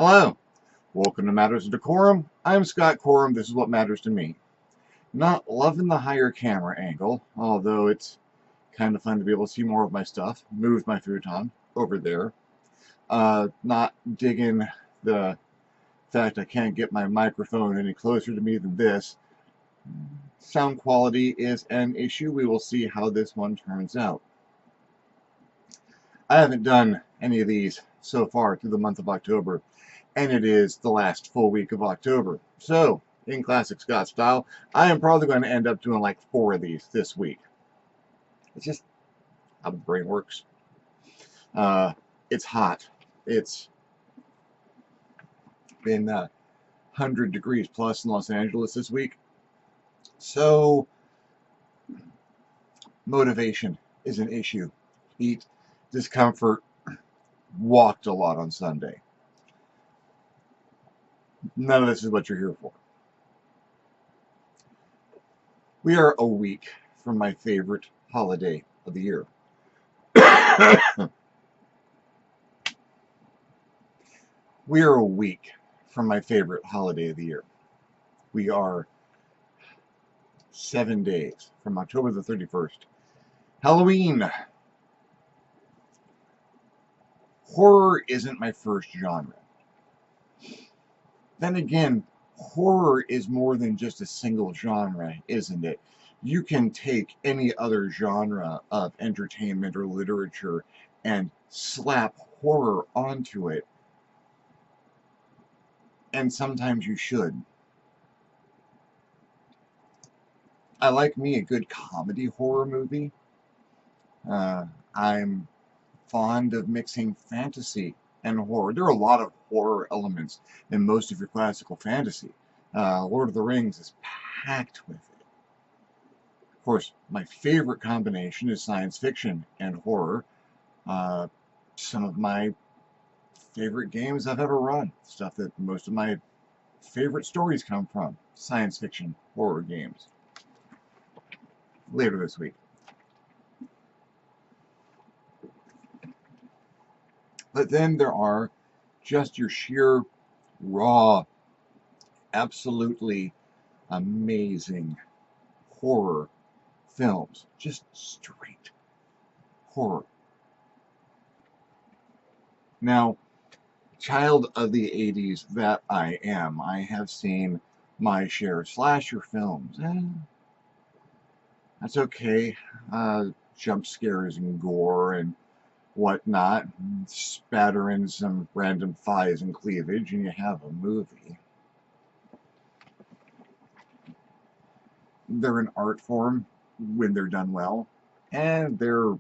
Hello, welcome to Matters of DeCorum. I'm Scott Corum. This is what matters to me. Not loving the higher camera angle, although it's kind of fun to be able to see more of my stuff. Moved my futon over there. Not digging the fact I can't get my microphone any closer to me than this. Sound quality is an issue. We will see how this one turns out. I haven't done any of these so far through the month of October, and it is the last full week of October. So, in classic Scott style, I am probably going to end up doing like 4 of these this week. It's just how the brain works. It's hot. It's been 100 degrees plus in Los Angeles this week. So, motivation is an issue. Heat, discomfort, walked a lot on Sunday. None of this is what you're here for. We are a week from my favorite holiday of the year. We are a week from my favorite holiday of the year. We are 7 days from October the 31st. Halloween. Horror isn't my first genre. Then again, horror is more than just a single genre, isn't it? You can take any other genre of entertainment or literature and slap horror onto it. And sometimes you should. I like me a good comedy horror movie. I'm fond of mixing fantasy and horror. There are a lot of horror elements in most of your classical fantasy. Lord of the Rings is packed with it. Of course, my favorite combination is science fiction and horror. Some of my favorite games I've ever run, stuff that most of my favorite stories come from, science fiction horror games. Later this week. But then there are just your sheer, raw, absolutely amazing horror films. Just straight horror. Now, child of the 80s that I am, I have seen my share of slasher films. That's okay. Jump scares and gore and whatnot, spatter in some random thighs and cleavage, and you have a movie. They're an art form when they're done well, and they're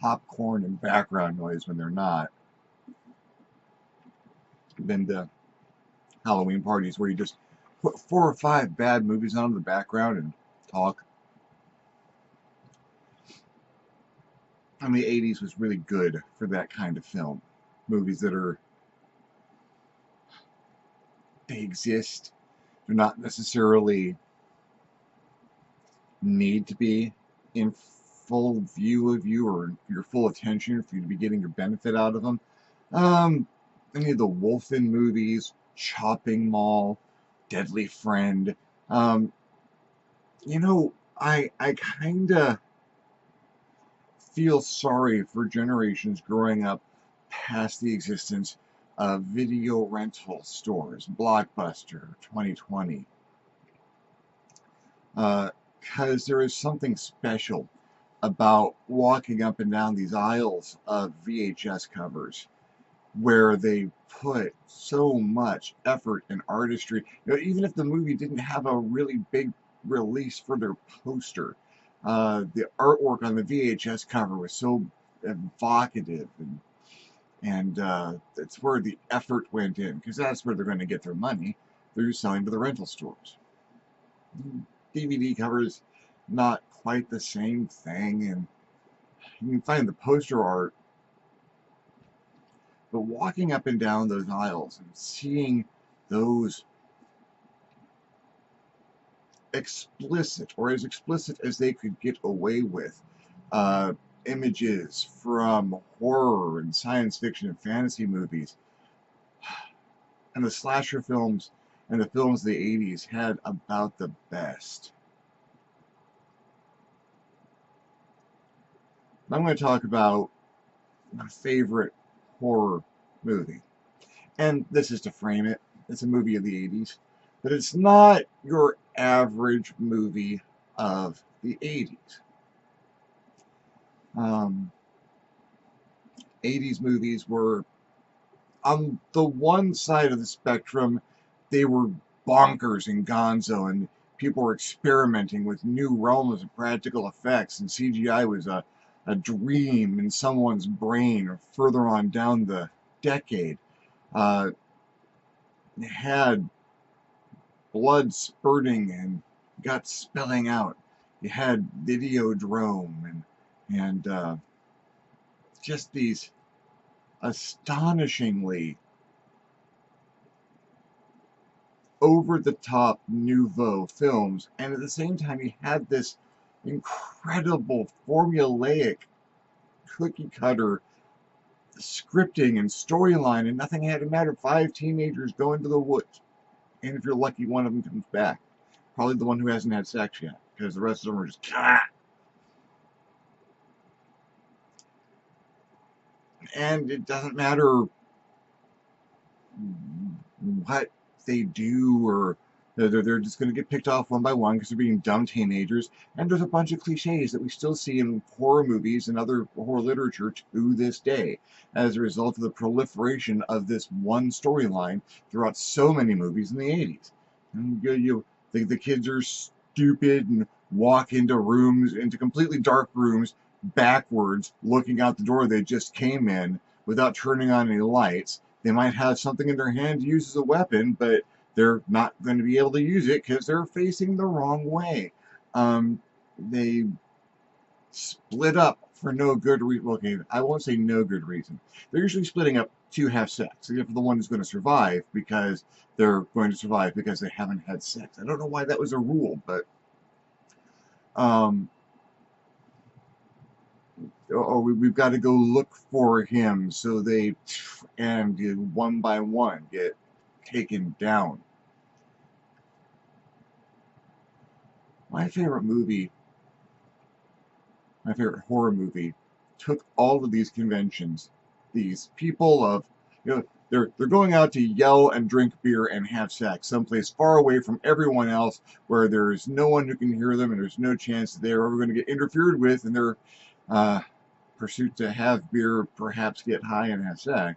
popcorn and background noise when they're not. Been to Halloween parties where you just put 4 or 5 bad movies on in the background and talk. And the 80s was really good for that kind of film. Movies that they exist. They're not necessarily need to be in full view of you or your full attention for you to be getting your benefit out of them. Any of the Wolfen movies, Chopping Mall, Deadly Friend. I kind of feel sorry for generations growing up past the existence of video rental stores, Blockbuster, 2020. Because there is something special about walking up and down these aisles of VHS covers where they put so much effort and artistry. Even if the movie didn't have a really big release for their poster, the artwork on the VHS cover was so evocative, and that's where the effort went in, because that's where they're going to get their money. They're selling to the rental stores. DVD covers, not quite the same thing, and you can find the poster art. But walking up and down those aisles and seeing those explicit, or as explicit as they could get away with, images from horror and science fiction and fantasy movies, And the slasher films and the films of the 80s had about the best. I'm going to talk about my favorite horror movie. And this is to frame it. It's a movie of the 80s. But it's not your average movie of the 80s. 80s movies were, on the one side of the spectrum, they were bonkers and gonzo, and people were experimenting with new realms of practical effects, and CGI was a dream in someone's brain, or further on down the decade. It had blood spurting and guts spilling out. You had Videodrome and just these astonishingly over-the-top nouveau films, and at the same time you had this incredible formulaic cookie-cutter scripting and storyline, and nothing had to matter. 5 teenagers go into the woods, and if you're lucky, one of them comes back. Probably the one who hasn't had sex yet, because the rest of them are just and it doesn't matter what they do, or they're just going to get picked off one by one because they're being dumb teenagers. And there's a bunch of cliches that we still see in horror movies and other horror literature to this day as a result of the proliferation of this one storyline throughout so many movies in the 80s. And you think the kids are stupid and walk into rooms, into completely dark rooms, backwards, looking out the door they just came in without turning on any lights. They might have something in their hand to use as a weapon, but they're not going to be able to use it because they're facing the wrong way. They split up for no good reason. Okay, I won't say no good reason. They're usually splitting up to have sex, except for the one who's going to survive because they're going to survive because they haven't had sex. I don't know why that was a rule, but we've got to go look for him, so they, and one by one, get taken down. My favorite horror movie, took all of these conventions, these people of, they're going out to yell and drink beer and have sex someplace far away from everyone else, where there's no one who can hear them and there's no chance that they're ever going to get interfered with in their pursuit to have beer, perhaps get high and have sex.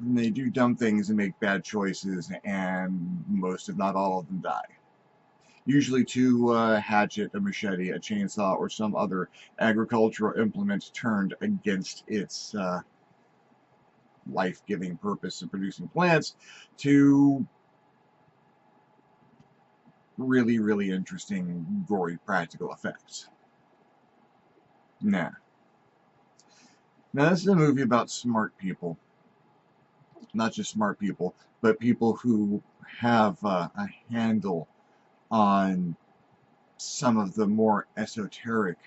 And they do dumb things and make bad choices, and most, if not all of them, die. Usually to a hatchet, a machete, a chainsaw, or some other agricultural implement turned against its life-giving purpose of producing plants, to really, really interesting, gory practical effects. Now, this is a movie about smart people. Not just smart people, but people who have a handle on some of the more esoteric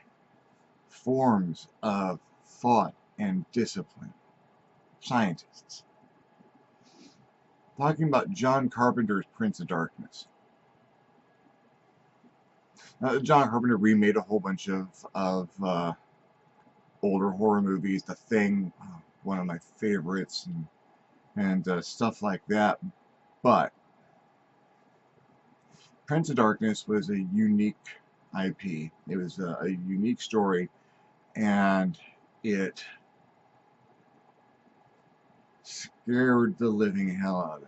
forms of thought and discipline. Scientists. Talking about John Carpenter's Prince of Darkness. John Carpenter remade a whole bunch of older horror movies. The Thing, one of my favorites, and stuff like that. But Prince of Darkness was a unique IP. It was a unique story, and it scared the living hell out of me.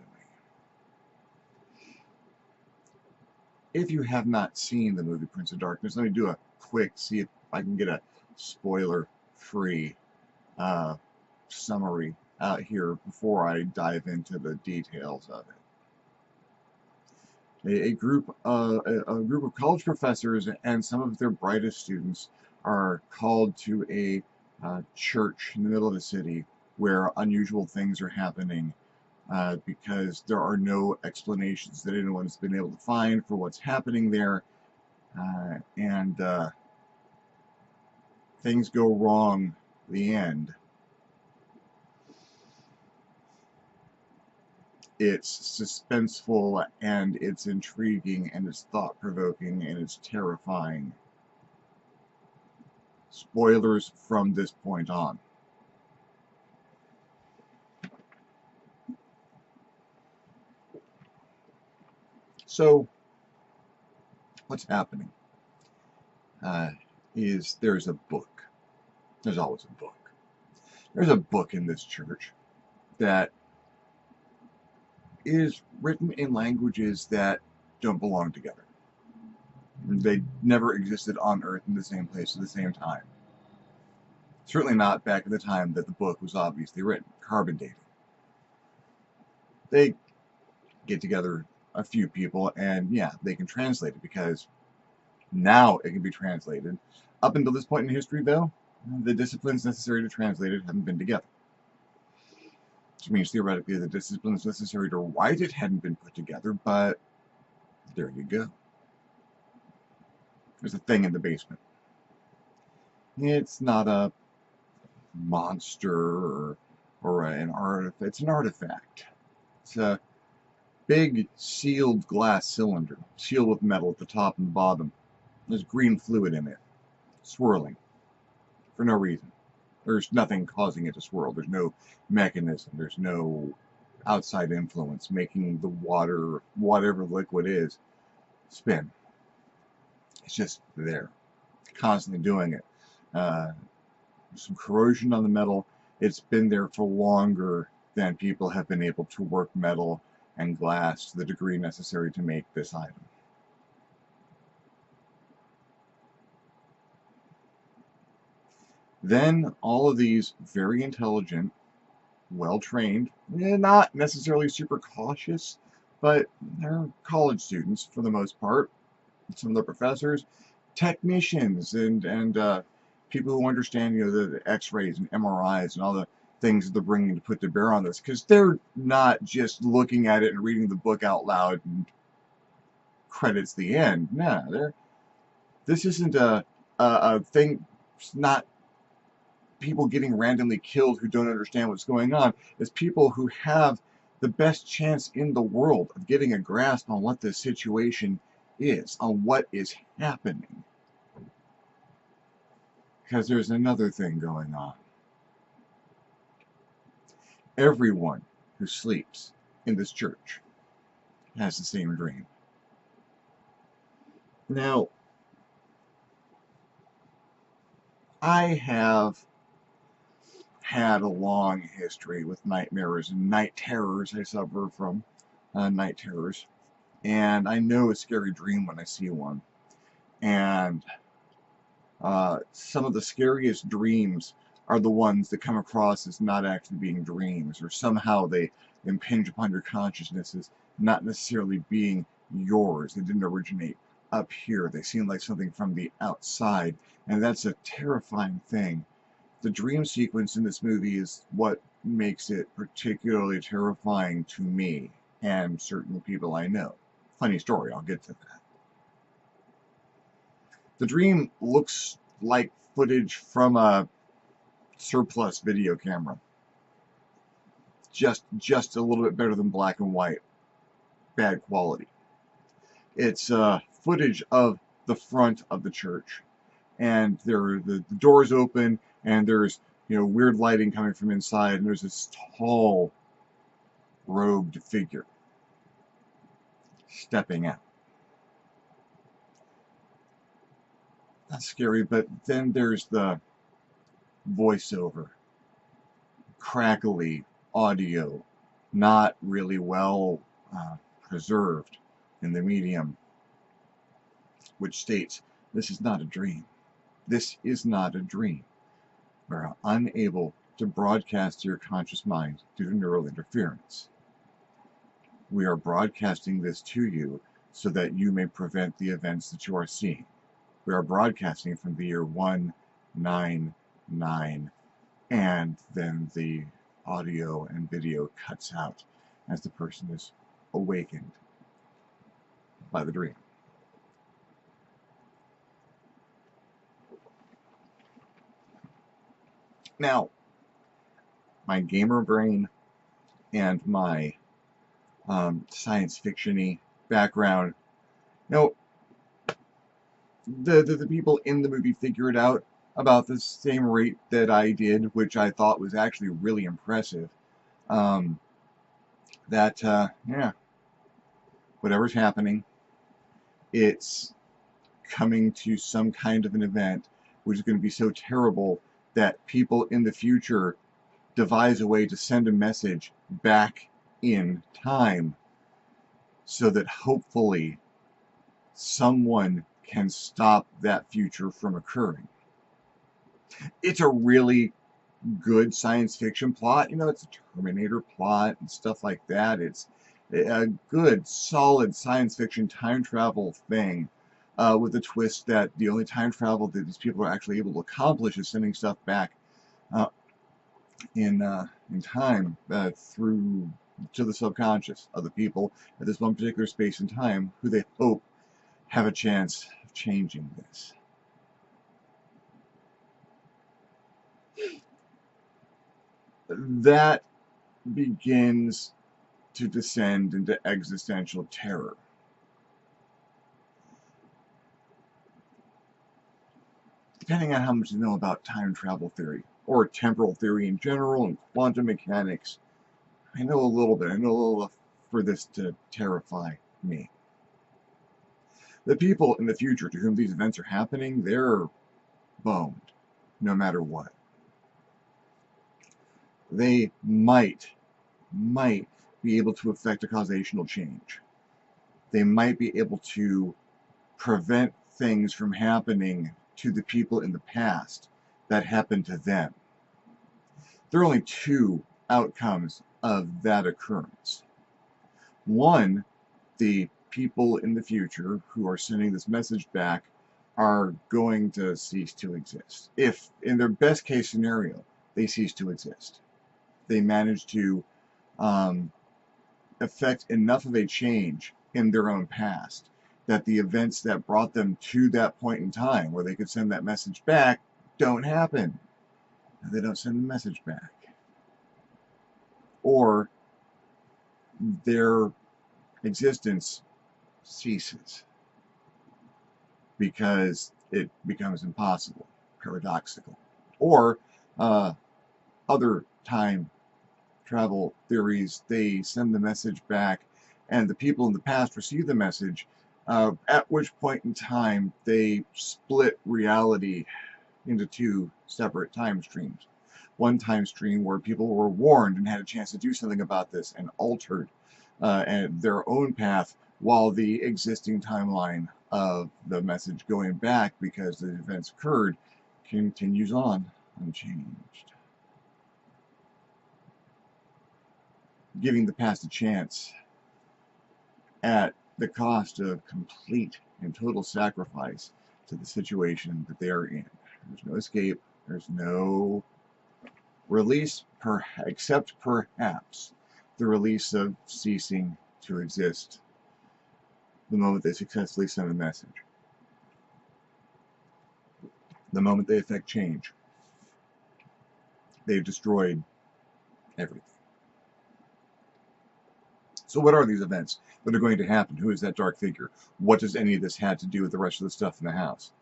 If you have not seen the movie Prince of Darkness, let me do a quick, see if I can get a spoiler-free summary out here before I dive into the details of it. A group of college professors and some of their brightest students are called to a church in the middle of the city where unusual things are happening, because there are no explanations that anyone's been able to find for what's happening there, and things go wrong. The end. It's suspenseful, and it's intriguing, and it's thought-provoking, and it's terrifying. Spoilers from this point on. So, what's happening is there's a book. There's always a book. There's a book in this church that is written in languages that don't belong together. They never existed on Earth in the same place at the same time. Certainly not back at the time that the book was obviously written, carbon dating. They get together a few people, and yeah, they can translate it, because now it can be translated. Up until this point in history, though, the disciplines necessary to translate it haven't been together. Which means theoretically the disciplines necessary to write it hadn't been put together, but there you go. There's a thing in the basement. It's not a monster or an artifact. It's an artifact. It's a big sealed glass cylinder, sealed with metal at the top and the bottom. There's green fluid in it, swirling for no reason. There's nothing causing it to swirl. There's no mechanism. There's no outside influence making the water, whatever liquid is, spin. It's just there, constantly doing it. Some corrosion on the metal. It's been there for longer than people have been able to work metal and glass to the degree necessary to make this item. Then all of these very intelligent, well-trained, not necessarily super cautious, but they're college students for the most part, some of the professors, technicians, and people who understand, the X-rays and MRIs and all the things that they're bringing to put to bear on this, because they're not just looking at it and reading the book out loud and credits the end. No, this isn't a thing. It's not people getting randomly killed who don't understand what's going on. It's people who have the best chance in the world of getting a grasp on what the situation is, on what is happening. Because there's another thing going on. Everyone who sleeps in this church has the same dream. Now, I have had a long history with nightmares and night terrors. I suffer from night terrors, and I know a scary dream when I see one. And some of the scariest dreams are the ones that come across as not actually being dreams, or somehow they impinge upon your consciousness as not necessarily being yours. They didn't originate up here. They seem like something from the outside, and that's a terrifying thing. The dream sequence in this movie is what makes it particularly terrifying to me and certain people I know. Funny story, I'll get to that. The dream looks like footage from a surplus video camera. Just a little bit better than black and white. Bad quality. It's footage of the front of the church, and the doors open, and there's weird lighting coming from inside, and there's this tall robed figure stepping out. That's scary, but then there's the voiceover, crackly audio, not really well preserved in the medium, which states, "This is not a dream. This is not a dream. We're unable to broadcast to your conscious mind due to neural interference. We are broadcasting this to you so that you may prevent the events that you are seeing. We are broadcasting from the year 199, and then the audio and video cuts out as the person is awakened by the dream." Now, my gamer brain and my science fiction-y background. You know, the people in the movie figure it out about the same rate that I did, which I thought was actually really impressive. Um, yeah, whatever's happening, it's coming to some kind of an event which is going to be so terrible that people in the future devise a way to send a message back in time so that hopefully someone can stop that future from occurring. It's a really good science fiction plot. You know, it's a Terminator plot and stuff like that. It's a good, solid science fiction time travel thing, with the twist that the only time travel that these people are actually able to accomplish is sending stuff back uh, in time, through to the subconscious of the people at this one particular space and time who they hope have a chance of changing this. That begins to descend into existential terror. Depending on how much you know about time travel theory, or temporal theory in general, and quantum mechanics, I know a little bit. I know a little enough for this to terrify me. The people in the future to whom these events are happening, they're boned, no matter what. They might be able to affect a causational change. They might be able to prevent things from happening to the people in the past that happened to them. There are only two outcomes of that occurrence. One, the people in the future who are sending this message back are going to cease to exist. If, in their best case scenario, they cease to exist, they manage to affect enough of a change in their own past that the events that brought them to that point in time where they could send that message back don't happen. And they don't send the message back. Or their existence ceases because it becomes impossible, paradoxical. Or other time travel theories, they send the message back and the people in the past receive the message, at which point in time they split reality into two separate time streams. One time stream where people were warned and had a chance to do something about this and altered and their own path, while the existing timeline of the message going back because the events occurred continues on unchanged, giving the past a chance at the cost of complete and total sacrifice to the situation that they are in. There's no escape, there's no release, except perhaps the release of ceasing to exist the moment they successfully send a message. The moment they effect change, they've destroyed everything. So what are these events that are going to happen? Who is that dark figure? What does any of this have to do with the rest of the stuff in the house?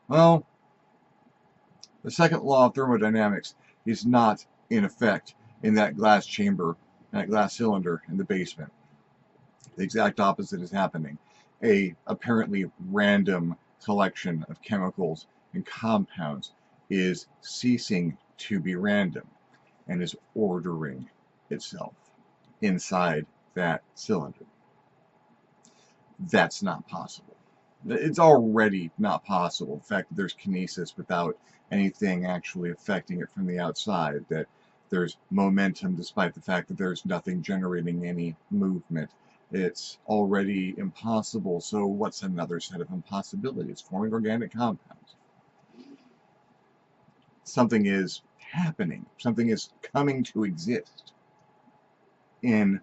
Well, the second law of thermodynamics is not in effect in that glass chamber, that glass cylinder in the basement. The exact opposite is happening. A apparently random collection of chemicals and compounds is ceasing to be random and is ordering itself inside that cylinder. That's not possible. It's already not possible. In fact, there's kinesis without anything actually affecting it from the outside, that there's momentum despite the fact that there's nothing generating any movement. It's already impossible, so what's another set of impossibilities? Forming organic compounds. Something is happening. Something is coming to exist in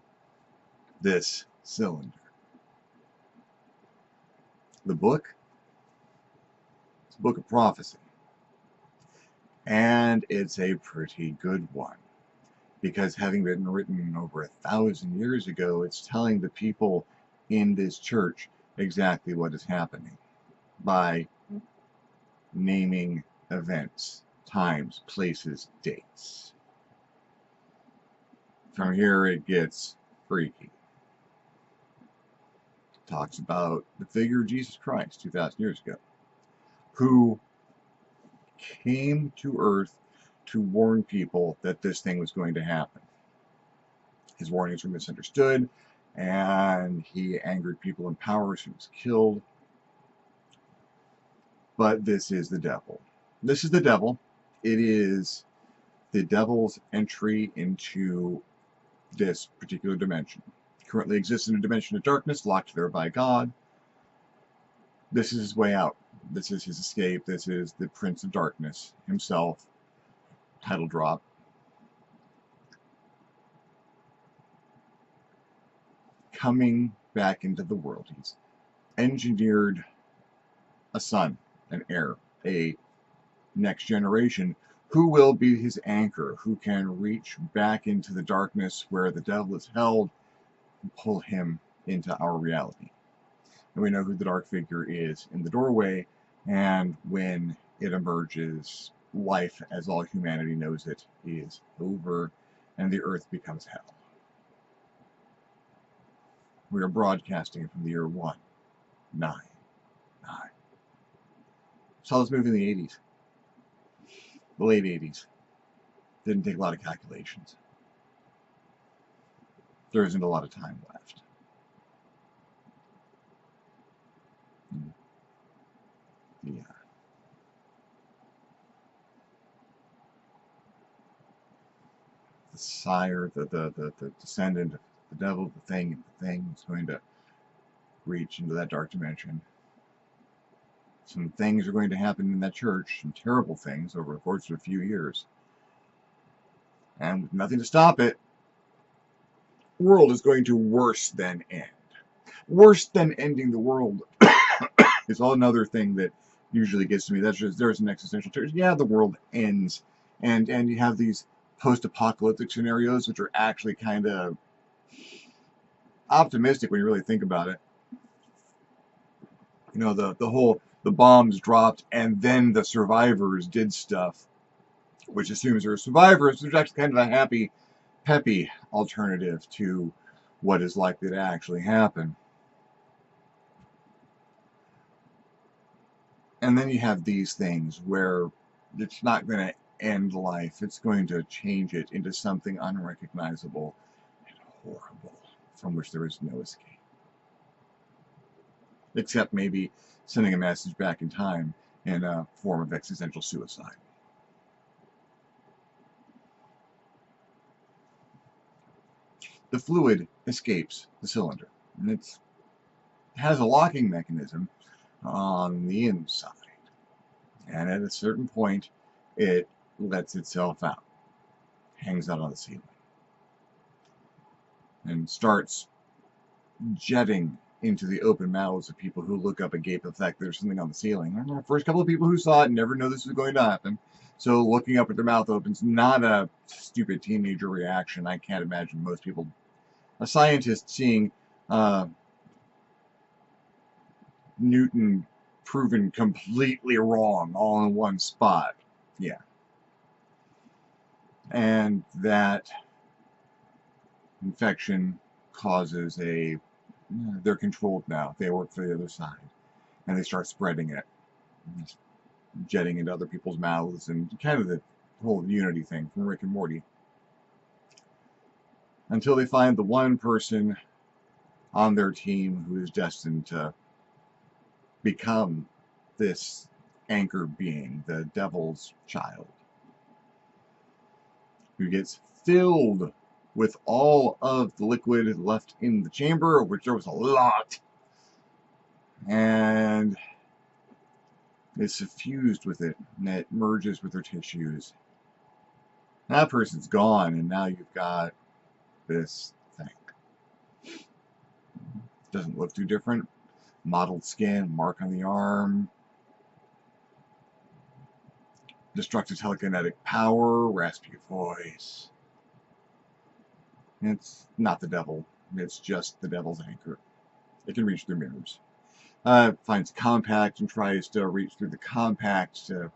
this cylinder. The book? It's a book of prophecy. And it's a pretty good one. because having been written over 1,000 years ago, it's telling the people in this church exactly what is happening by naming events, times, places, dates. From here it gets freaky. It talks about the figure of Jesus Christ 2,000 years ago, who came to earth to warn people that this thing was going to happen. His warnings were misunderstood, and he angered people in power, so he was killed. But this is the devil. This is the devil. It is the devil's entry into this particular dimension. He currently exists in a dimension of darkness, locked there by God. This is his way out. This is his escape. This is the Prince of Darkness himself. Title drop. Coming back into the world. He's engineered a son, an heir, a next generation who will be his anchor, who can reach back into the darkness where the devil is held and pull him into our reality. And we know who the dark figure is in the doorway, and when it emerges, life as all humanity knows it is over, and the earth becomes hell. We are broadcasting from the year 199. Saw this movie in the 80s, the late 80s. Didn't take a lot of calculations. There isn't a lot of time left. Yeah. The sire, the descendant of the devil, the thing is going to reach into that dark dimension. Some things are going to happen in that church, some terrible things over the course of a few years. And with nothing to stop it, the world is going to worse than end. Worse than ending the world is all another thing that usually gets to me. That's just, there's an existential choice. Yeah, the world ends, and you have these post-apocalyptic scenarios which are actually kind of optimistic when you really think about it. You know, the bombs dropped and then the survivors did stuff, which assumes there are survivors, which is actually kind of a happy, peppy alternative to what is likely to actually happen. And then you have these things where it's not going to end life, it's going to change it into something unrecognizable and horrible from which there is no escape. Except maybe sending a message back in time in a form of existential suicide. The fluid escapes the cylinder, and it has a locking mechanism on the inside. And at a certain point, it lets itself out, hangs out on the ceiling, and starts jetting into the open mouths of people who look up agape at the fact that there's something on the ceiling. And the first couple of people who saw it never know this was going to happen. So looking up with their mouth open is not a stupid teenager reaction. I can't imagine most people, a scientist seeing Newton proven completely wrong all in one spot. Yeah. And that infection causes they're controlled now. They work for the other side. And they start spreading it, jetting into other people's mouths, and kind of the whole unity thing from Rick and Morty. Until they find the one person on their team who is destined to become this anchor being, the devil's child, who gets filled with all of the liquid left in the chamber, which there was a lot, and is suffused with it, and it merges with their tissues. That person's gone, and now you've got this thing. Doesn't look too different. Mottled skin, mark on the arm, destructive telekinetic power, raspy voice. It's not the devil. It's just the devil's anchor. It can reach through mirrors. Finds compact and tries to reach through the compact to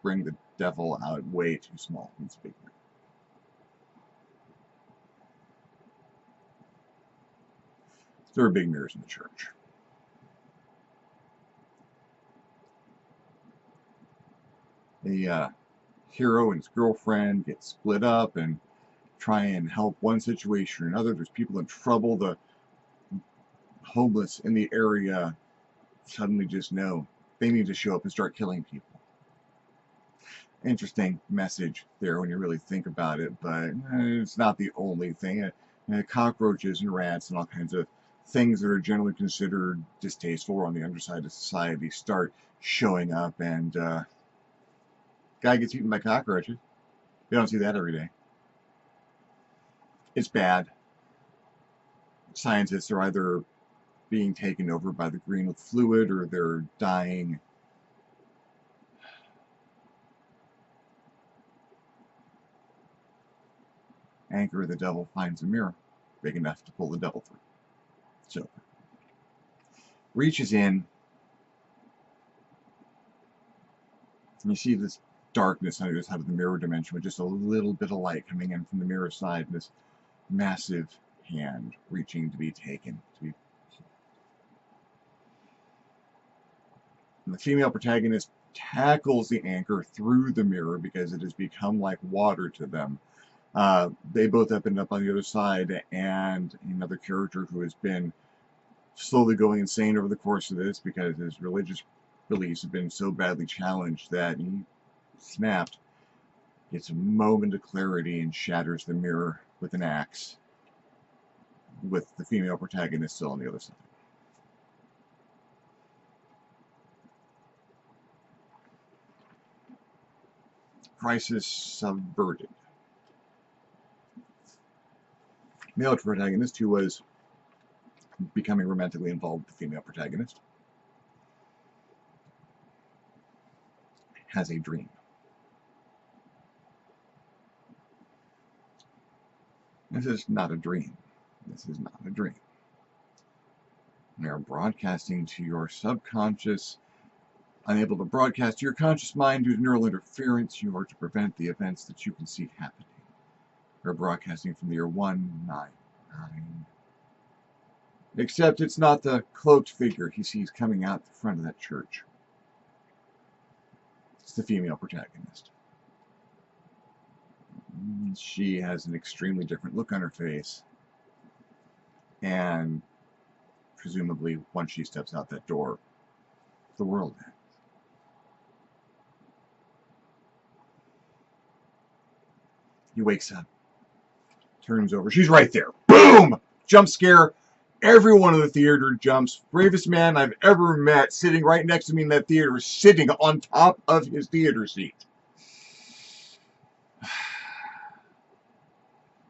bring the devil out way too small. It's bigger. There are big mirrors in the church. The hero and his girlfriend get split up and try and help one situation or another. There's people in trouble. The homeless in the area suddenly just know they need to show up and start killing people. Interesting message there when you really think about it, but it's not the only thing. Cockroaches and rats and all kinds of things that are generally considered distasteful or on the underside of society start showing up, and guy gets eaten by cockroaches. You don't see that every day. It's bad. Scientists are either being taken over by the green fluid or they're dying. Anchor, the devil finds a mirror big enough to pull the devil through. So, reaches in, and you see this darkness on the other side of the mirror dimension with just a little bit of light coming in from the mirror side, and this massive hand reaching to be taken. And the female protagonist tackles the anchor through the mirror because it has become like water to them. They both end up on the other side, and another character who has been slowly going insane over the course of this because his religious beliefs have been so badly challenged that he snapped, gets a moment of clarity and shatters the mirror with an axe, with the female protagonist still on the other side. Crisis subverted. Male protagonist, who was becoming romantically involved with the female protagonist, has a dream. This is not a dream. This is not a dream. They are broadcasting to your subconscious. Unable to broadcast to your conscious mind due to neural interference, you are to prevent the events that you can see happening. They're broadcasting from the year 199. Except it's not the cloaked figure he sees coming out the front of that church. It's the female protagonist. She has an extremely different look on her face. And presumably, once she steps out that door, the world ends. He wakes up, turns over. She's right there. Boom! Jump scare. Everyone in the theater jumps. Bravest man I've ever met, sitting right next to me in that theater, sitting on top of his theater seat.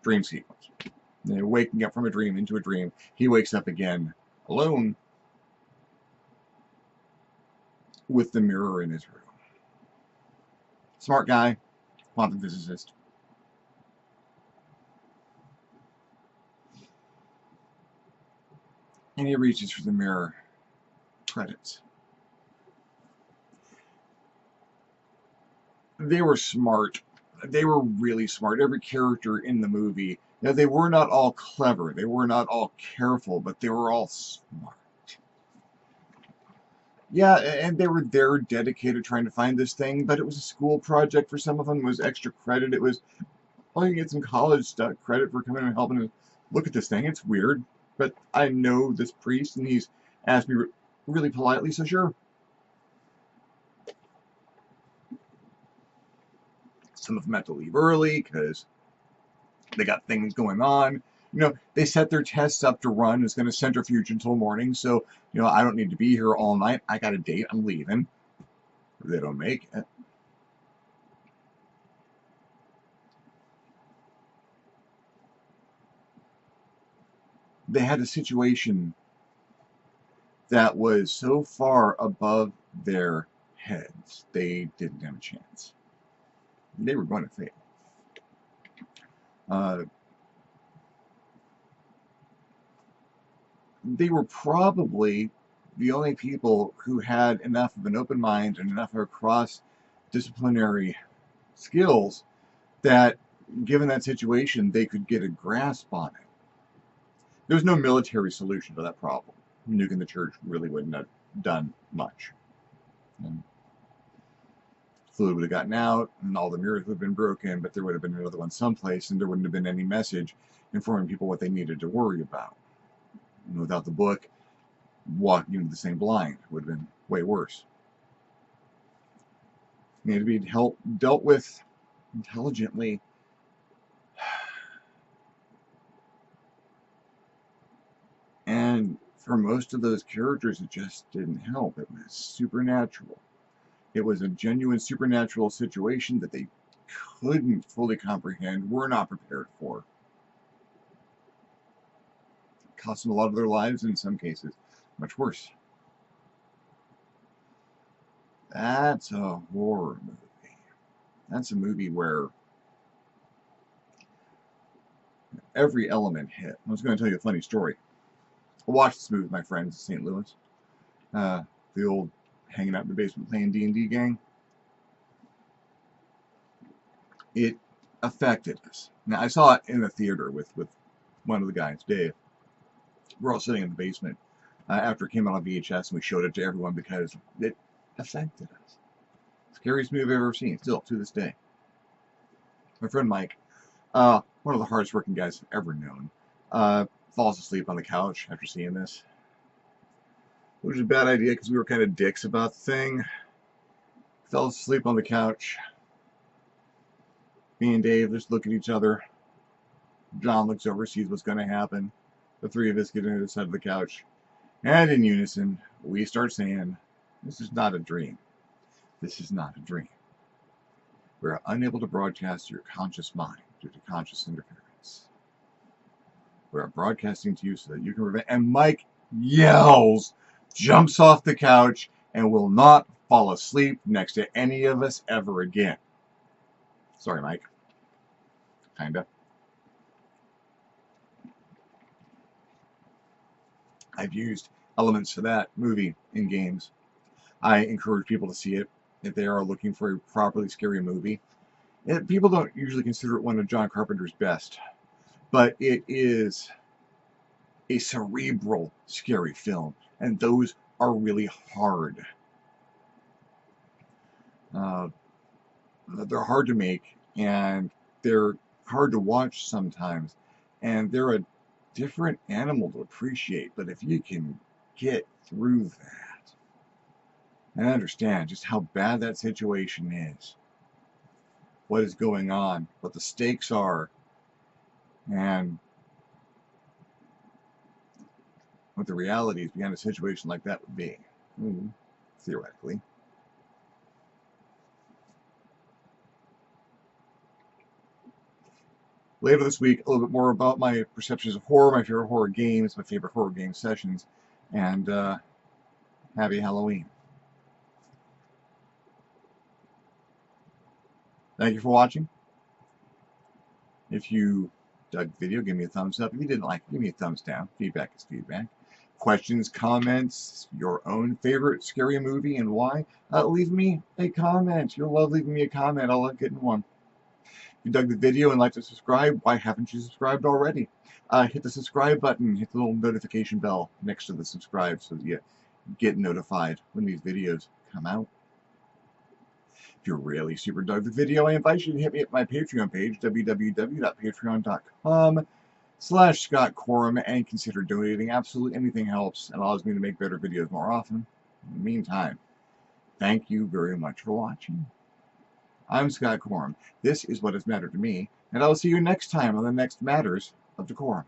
Dream sequence. And waking up from a dream into a dream. He wakes up again, alone, with the mirror in his room. Smart guy, quantum physicist. And he reaches for the mirror. Credits. They were smart. They were really smart. Every character in the movie. Now, they were not all clever. They were not all careful, but they were all smart. Yeah, and they were there dedicated trying to find this thing, but it was a school project for some of them. It was extra credit. It was, oh, you get some college stuff credit for coming and helping us look at this thing. It's weird, but I know this priest, and he's asked me really politely, so sure. Some of them had to leave early because they got things going on. They set their tests up to run. It's going to centrifuge until morning, so, I don't need to be here all night. I got a date. I'm leaving. If they don't make it. They had a situation that was so far above their heads, they didn't have a chance. They were going to fail. they were probably the only people who had enough of an open mind and enough of cross-disciplinary skills that, given that situation, they could get a grasp on it. There was no military solution to that problem. Nuking the church really wouldn't have done much. And fluid would have gotten out, and all the mirrors would have been broken, but there would have been another one someplace, and there wouldn't have been any message informing people what they needed to worry about. And without the book, walking into the same blind would have been way worse. It needed to be dealt with intelligently. And for most of those characters, it just didn't help. It was supernatural. It was a genuine supernatural situation that they couldn't fully comprehend, were not prepared for. It cost them a lot of their lives, and in some cases, much worse. That's a horror movie. That's a movie where every element hit. I was going to tell you a funny story. I watched this movie with my friends in St. Louis. The old hanging out in the basement playing D&D gang. It affected us. Now, I saw it in the theater with one of the guys, Dave. We're all sitting in the basement after it came out on VHS, and we showed it to everyone because it affected us. Scariest movie I've ever seen, still to this day. My friend Mike, one of the hardest working guys I've ever known, falls asleep on the couch after seeing this. Which is a bad idea because we were kind of dicks about the thing. Fell asleep on the couch. Me and Dave just look at each other. John looks over, sees what's going to happen. The three of us get into the side of the couch. And in unison, we start saying, "This is not a dream. This is not a dream. We are unable to broadcast to your conscious mind due to conscious interference. We are broadcasting to you so that you can prevent." And Mike yells, jumps off the couch, and will not fall asleep next to any of us ever again. Sorry, Mike. Kinda. I've used elements of that movie in games. I encourage people to see it if they are looking for a properly scary movie. People don't usually consider it one of John Carpenter's best, but it is a cerebral, scary film, and those are really hard. They're hard to make, and they're hard to watch sometimes, and they're a different animal to appreciate. But if you can get through that and understand just how bad that situation is, what is going on, what the stakes are, and what the realities behind a situation like that would be, theoretically. Later this week, a little bit more about my perceptions of horror, my favorite horror games, my favorite horror game sessions, and happy Halloween. Thank you for watching. If you dug the video, give me a thumbs up. If you didn't like it, give me a thumbs down. Feedback is feedback. Questions, comments, your own favorite scary movie and why, leave me a comment. You'll love leaving me a comment. I'll love getting one. If you dug the video and like to subscribe, why haven't you subscribed already? Hit the subscribe button, hit the little notification bell next to the subscribe so that you get notified when these videos come out. If you really super dug the video, I invite you to hit me at my Patreon page, www.patreon.com/ScottCorum, and consider donating. Absolutely anything helps and allows me to make better videos more often. In the meantime, thank you very much for watching. I'm Scott Corum. This is what has mattered to me, and I will see you next time on the next Matters of DeCorum.